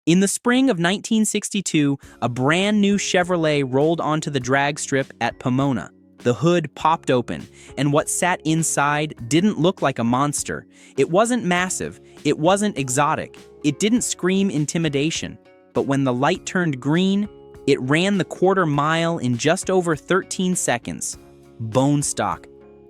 In the spring of 1962, a brand new Chevrolet rolled onto the drag strip at Pomona. The hood popped open, and what sat inside didn't look like a monster. It wasn't massive, it wasn't exotic, it didn't scream intimidation. But when the light turned green, it ran the quarter mile in just over 13 seconds. Bone stock.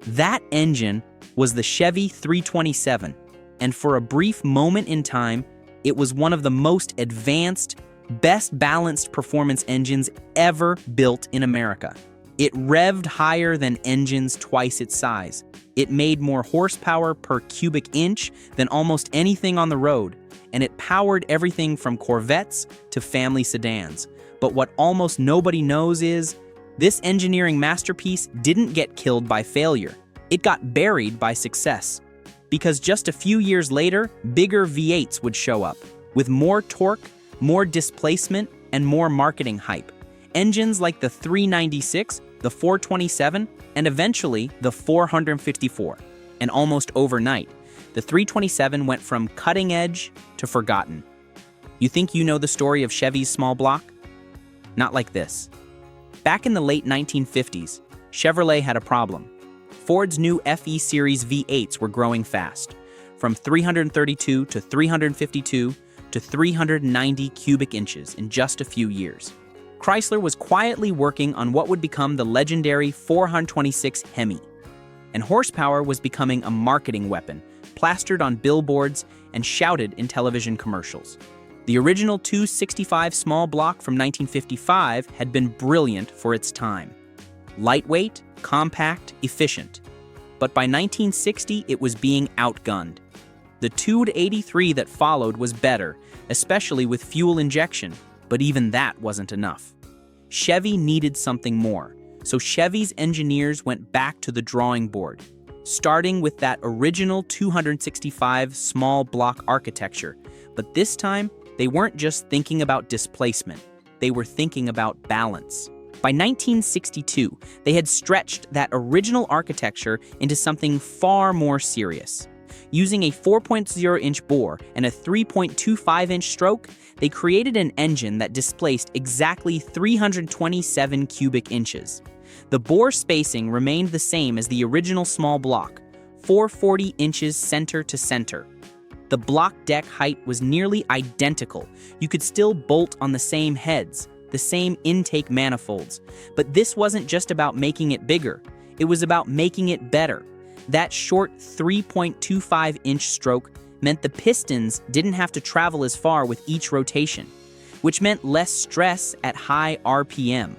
That engine was the Chevy 327, and for a brief moment in time, it was one of the most advanced, best balanced performance engines ever built in America. It revved higher than engines twice its size. It made more horsepower per cubic inch than almost anything on the road, and it powered everything from Corvettes to family sedans. But what almost nobody knows is, this engineering masterpiece didn't get killed by failure. It got buried by success. Because just a few years later, bigger V8s would show up, with more torque, more displacement, and more marketing hype. Engines like the 396, the 427, and eventually the 454. And almost overnight, the 327 went from cutting edge to forgotten. You think you know the story of Chevy's small block? Not like this. Back in the late 1950s, Chevrolet had a problem. Ford's new FE Series V8s were growing fast, from 332 to 352 to 390 cubic inches in just a few years. Chrysler was quietly working on what would become the legendary 426 Hemi, and horsepower was becoming a marketing weapon, plastered on billboards and shouted in television commercials. The original 265 small block from 1955 had been brilliant for its time. Lightweight, compact, efficient. But by 1960, it was being outgunned. The 283 that followed was better, especially with fuel injection, but even that wasn't enough. Chevy needed something more, so Chevy's engineers went back to the drawing board, starting with that original 265 small block architecture. But this time, they weren't just thinking about displacement, they were thinking about balance. By 1962, they had stretched that original architecture into something far more serious. Using a 4.0-inch bore and a 3.25-inch stroke, they created an engine that displaced exactly 327 cubic inches. The bore spacing remained the same as the original small block, 440 inches center to center. The block deck height was nearly identical. You could still bolt on the same heads, the same intake manifolds. But this wasn't just about making it bigger, it was about making it better. That short 3.25-inch stroke meant the pistons didn't have to travel as far with each rotation, which meant less stress at high RPM,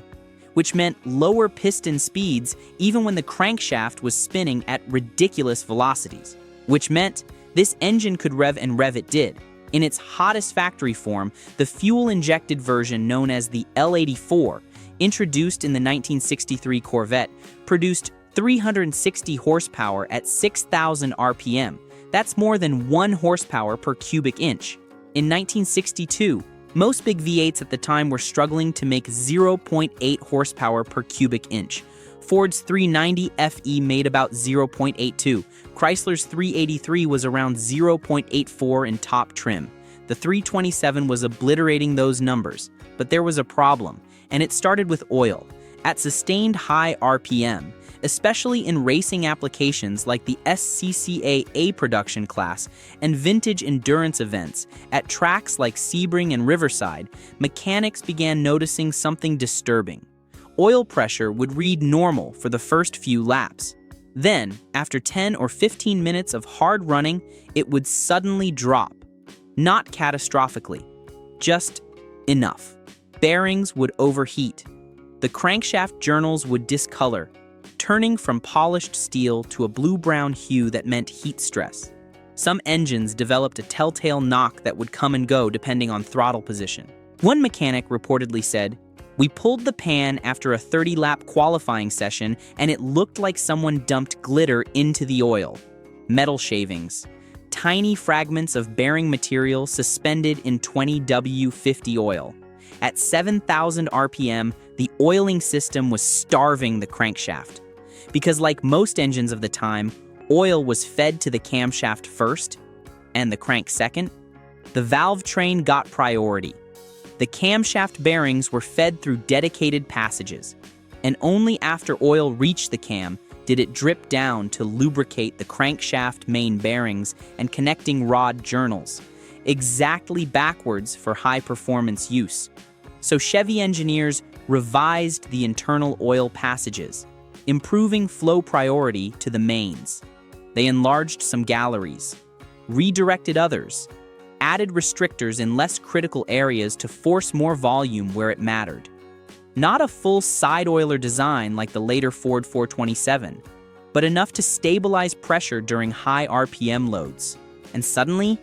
which meant lower piston speeds even when the crankshaft was spinning at ridiculous velocities, which meant this engine could rev, and rev it did. In its hottest factory form, the fuel-injected version known as the L84, introduced in the 1963 Corvette, produced 360 horsepower at 6,000 RPM. That's more than 1 horsepower per cubic inch. In 1962, most big V8s at the time were struggling to make 0.8 horsepower per cubic inch. Ford's 390 FE made about 0.82. Chrysler's 383 was around 0.84 in top trim. The 327 was obliterating those numbers, but there was a problem, and it started with oil. At sustained high RPM, especially in racing applications like the SCCA A production class and vintage endurance events at tracks like Sebring and Riverside, mechanics began noticing something disturbing. Oil pressure would read normal for the first few laps. Then, after 10 or 15 minutes of hard running, it would suddenly drop. Not catastrophically, just enough. Bearings would overheat. The crankshaft journals would discolor, turning from polished steel to a blue-brown hue that meant heat stress. Some engines developed a telltale knock that would come and go depending on throttle position. One mechanic reportedly said, "We pulled the pan after a 30-lap qualifying session and it looked like someone dumped glitter into the oil." Metal shavings. Tiny fragments of bearing material suspended in 20W50 oil. At 7,000 RPM, the oiling system was starving the crankshaft. Because like most engines of the time, oil was fed to the camshaft first and the crank second. The valve train got priority. The camshaft bearings were fed through dedicated passages, and only after oil reached the cam did it drip down to lubricate the crankshaft main bearings and connecting rod journals, exactly backwards for high-performance use. So Chevy engineers revised the internal oil passages, improving flow priority to the mains. They enlarged some galleries, redirected others, added restrictors in less critical areas to force more volume where it mattered. Not a full side oiler design like the later Ford 427, but enough to stabilize pressure during high RPM loads. And suddenly,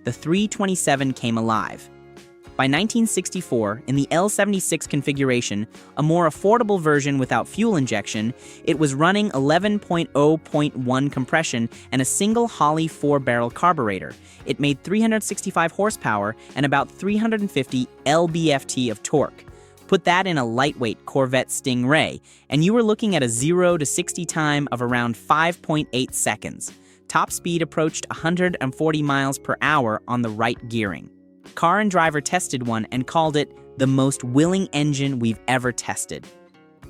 the 327 came alive. By 1964, in the L76 configuration, a more affordable version without fuel injection, it was running 11.0.1 compression and a single Holley 4-barrel carburetor. It made 365 horsepower and about 350 lb-ft of torque. Put that in a lightweight Corvette Sting Ray, and you were looking at a 0 to 60 time of around 5.8 seconds. Top speed approached 140 miles per hour on the right gearing. Car and Driver tested one and called it the most willing engine we've ever tested.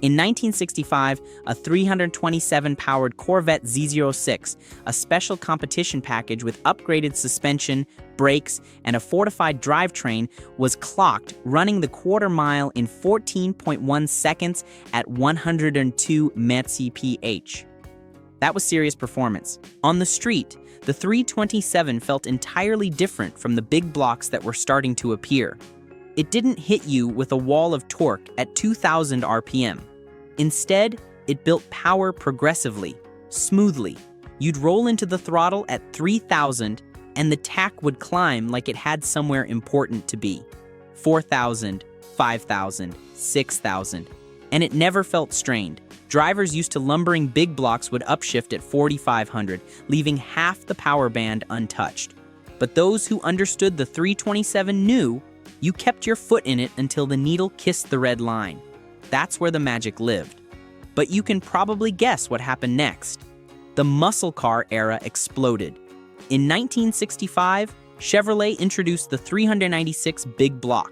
In 1965, a 327-powered Corvette Z06, a special competition package with upgraded suspension, brakes, and a fortified drivetrain, was clocked running the quarter mile in 14.1 seconds at 102 mph. That was serious performance. On the street, the 327 felt entirely different from the big blocks that were starting to appear. It didn't hit you with a wall of torque at 2,000 RPM. Instead, it built power progressively, smoothly. You'd roll into the throttle at 3,000, and the tack would climb like it had somewhere important to be. 4,000, 5,000, 6,000. And it never felt strained. Drivers used to lumbering big blocks would upshift at 4,500, leaving half the power band untouched. But those who understood the 327 knew you kept your foot in it until the needle kissed the red line. That's where the magic lived. But you can probably guess what happened next. The muscle car era exploded. In 1965, Chevrolet introduced the 396 big block.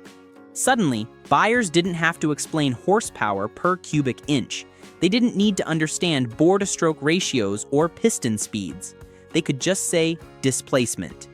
Suddenly, buyers didn't have to explain horsepower per cubic inch. They didn't need to understand bore-to-stroke ratios or piston speeds. They could just say displacement.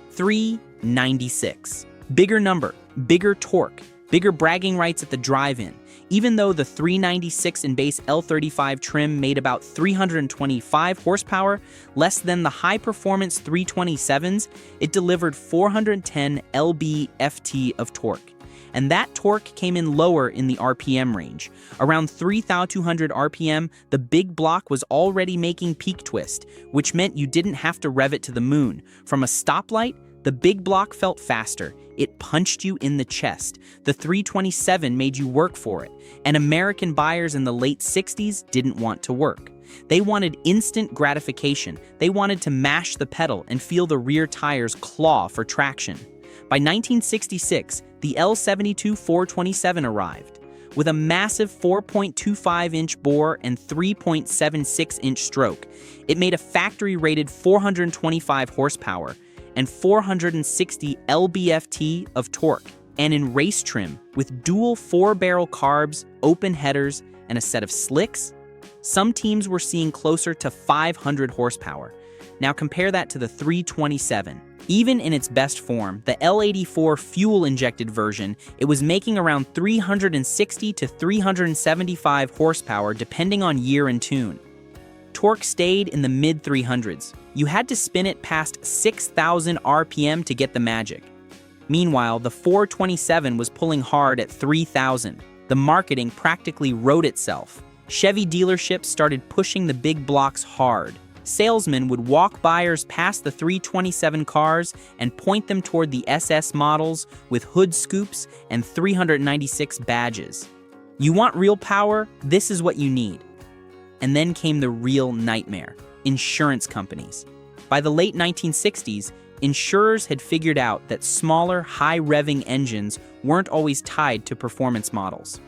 396. Bigger number, bigger torque, bigger bragging rights at the drive-in. Even though the 396 in base L35 trim made about 325 horsepower, less than the high-performance 327s, it delivered 410 lb-ft of torque. And that torque came in lower in the RPM range. Around 3,200 RPM, the big block was already making peak twist, which meant you didn't have to rev it to the moon. From a stoplight, the big block felt faster. It punched you in the chest. The 327 made you work for it. And American buyers in the late 60s didn't want to work. They wanted instant gratification. They wanted to mash the pedal and feel the rear tires claw for traction. By 1966, the L72 427 arrived. With a massive 4.25-inch bore and 3.76-inch stroke, it made a factory-rated 425 horsepower and 460 lb-ft of torque. And in race trim, with dual 4-barrel carbs, open headers, and a set of slicks, some teams were seeing closer to 500 horsepower. Now compare that to the 327. Even in its best form, the L84 fuel-injected version, it was making around 360 to 375 horsepower depending on year and tune. Torque stayed in the mid-300s. You had to spin it past 6,000 RPM to get the magic. Meanwhile, the 427 was pulling hard at 3,000. The marketing practically wrote itself. Chevy dealerships started pushing the big blocks hard. Salesmen would walk buyers past the 327 cars and point them toward the SS models with hood scoops and 396 badges. You want real power? This is what you need. And then came the real nightmare: insurance companies. By the late 1960s, insurers had figured out that smaller, high-revving engines weren't always tied to performance models.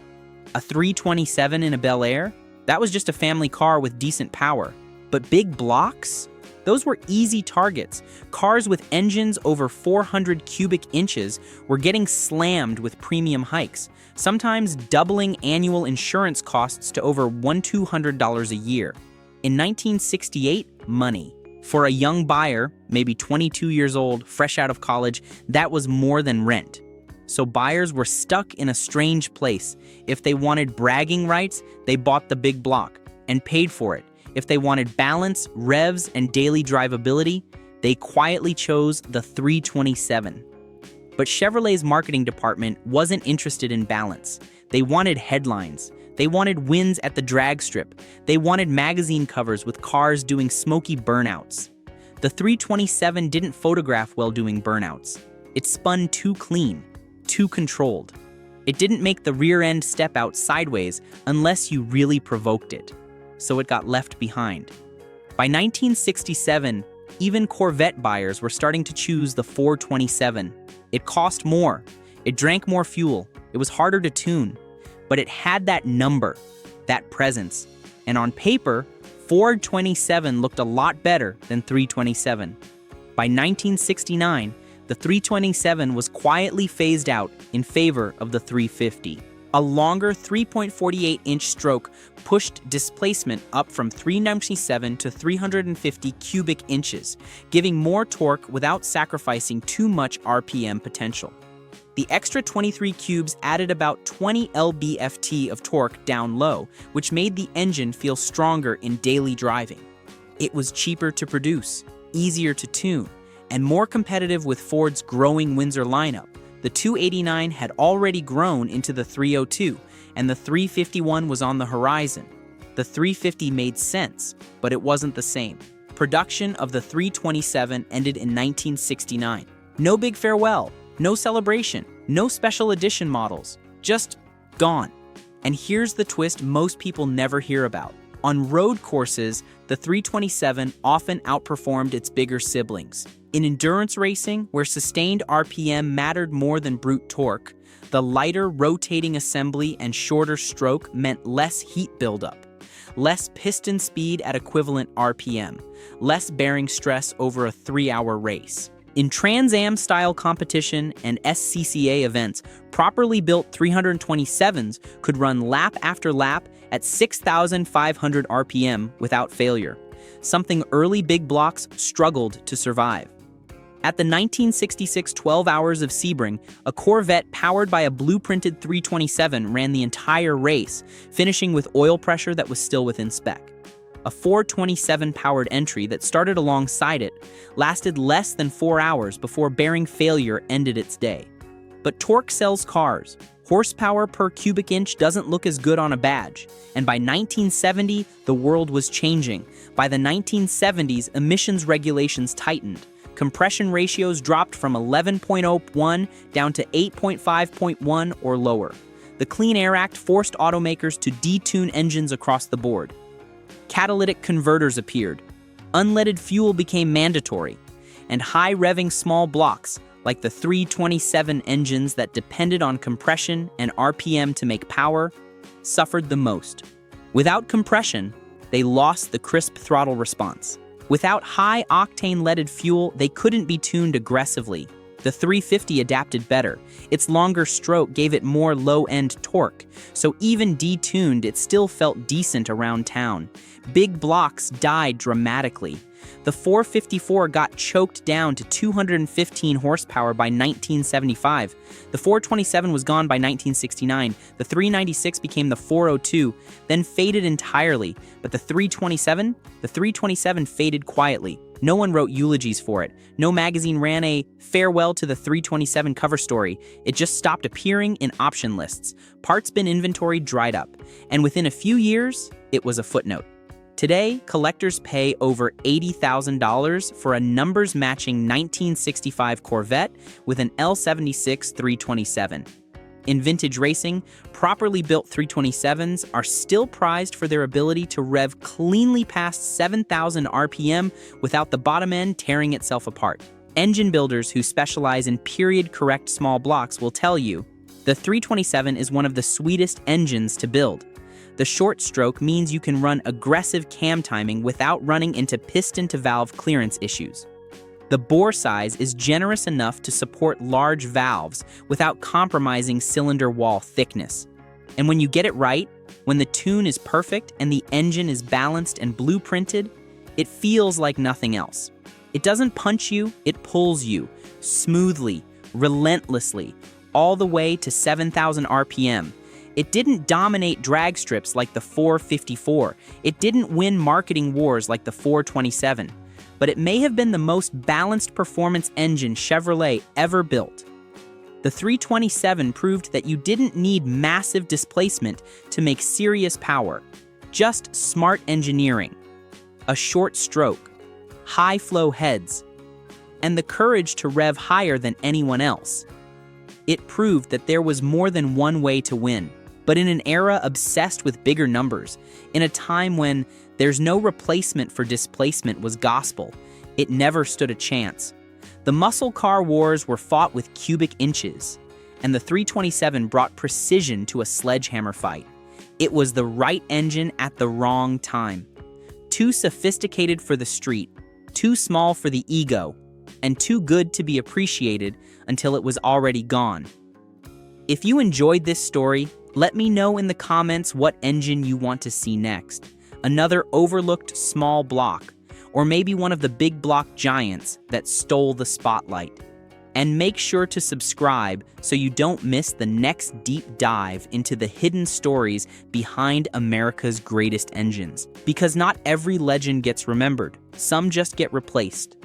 A 327 in a Bel Air? That was just a family car with decent power. But big blocks? Those were easy targets. Cars with engines over 400 cubic inches were getting slammed with premium hikes, sometimes doubling annual insurance costs to over $1,200 a year. In 1968, money. For a young buyer, maybe 22 years old, fresh out of college, that was more than rent. So buyers were stuck in a strange place. If they wanted bragging rights, they bought the big block and paid for it. If they wanted balance, revs, and daily drivability, they quietly chose the 327. But Chevrolet's marketing department wasn't interested in balance. They wanted headlines. They wanted wins at the drag strip. They wanted magazine covers with cars doing smoky burnouts. The 327 didn't photograph well doing burnouts. It spun too clean, too controlled. It didn't make the rear end step out sideways unless you really provoked it. So it got left behind. By 1967, even Corvette buyers were starting to choose the 427. It cost more, it drank more fuel, it was harder to tune, but it had that number, that presence. And on paper, 427 looked a lot better than 327. By 1969, the 327 was quietly phased out in favor of the 350. A longer 3.48-inch stroke pushed displacement up from 397 to 350 cubic inches, giving more torque without sacrificing too much RPM potential. The extra 23 cubes added about 20 lb-ft of torque down low, which made the engine feel stronger in daily driving. It was cheaper to produce, easier to tune, and more competitive with Ford's growing Windsor lineup. The 289 had already grown into the 302, and the 351 was on the horizon. The 350 made sense, but it wasn't the same. Production of the 327 ended in 1969. No big farewell, no celebration, no special edition models, just gone. And here's the twist most people never hear about. On road courses, the 327 often outperformed its bigger siblings. In endurance racing, where sustained RPM mattered more than brute torque, the lighter rotating assembly and shorter stroke meant less heat buildup, less piston speed at equivalent RPM, less bearing stress over a 3-hour race. In Trans Am style competition and SCCA events, properly built 327s could run lap after lap at 6,500 RPM without failure, something early big blocks struggled to survive. At the 1966 12 Hours of Sebring, a Corvette powered by a blueprinted 327 ran the entire race, finishing with oil pressure that was still within spec. A 427-powered entry that started alongside it lasted less than 4 hours before bearing failure ended its day. But torque sells cars. Horsepower per cubic inch doesn't look as good on a badge. And by 1970, the world was changing. By the 1970s, emissions regulations tightened. Compression ratios dropped from 11.01 down to 8.5.1 or lower. The Clean Air Act forced automakers to detune engines across the board. Catalytic converters appeared. Unleaded fuel became mandatory. And high-revving small blocks, like the 327 engines that depended on compression and RPM to make power, suffered the most. Without compression, they lost the crisp throttle response. Without high-octane leaded fuel, they couldn't be tuned aggressively. The 350 adapted better. Its longer stroke gave it more low-end torque, so even detuned, it still felt decent around town. Big blocks died dramatically. The 454 got choked down to 215 horsepower by 1975. The 427 was gone by 1969. The 396 became the 402, then faded entirely. But the 327 faded quietly. No one wrote eulogies for it. No magazine ran a farewell to the 327 cover story. It just stopped appearing in option lists. Parts bin inventory dried up. And within a few years, it was a footnote. Today, collectors pay over $80,000 for a numbers-matching 1965 Corvette with an L76 327. In vintage racing, properly built 327s are still prized for their ability to rev cleanly past 7,000 RPM without the bottom end tearing itself apart. Engine builders who specialize in period-correct small blocks will tell you, the 327 is one of the sweetest engines to build. The short stroke means you can run aggressive cam timing without running into piston-to-valve clearance issues. The bore size is generous enough to support large valves without compromising cylinder wall thickness. And when you get it right, when the tune is perfect and the engine is balanced and blueprinted, it feels like nothing else. It doesn't punch you, it pulls you, smoothly, relentlessly, all the way to 7,000 RPM. It didn't dominate drag strips like the 454. It didn't win marketing wars like the 427. But it may have been the most balanced performance engine Chevrolet ever built. The 327 proved that you didn't need massive displacement to make serious power, just smart engineering, a short stroke, high flow heads, and the courage to rev higher than anyone else. It proved that there was more than one way to win, but in an era obsessed with bigger numbers, in a time when there's no replacement for displacement was gospel, it never stood a chance. The muscle car wars were fought with cubic inches, and the 327 brought precision to a sledgehammer fight. It was the right engine at the wrong time. Too sophisticated for the street, too small for the ego, and too good to be appreciated until it was already gone. If you enjoyed this story, let me know in the comments what engine you want to see next. Another overlooked small block, or maybe one of the big block giants that stole the spotlight. And make sure to subscribe so you don't miss the next deep dive into the hidden stories behind America's greatest engines. Because not every legend gets remembered, some just get replaced.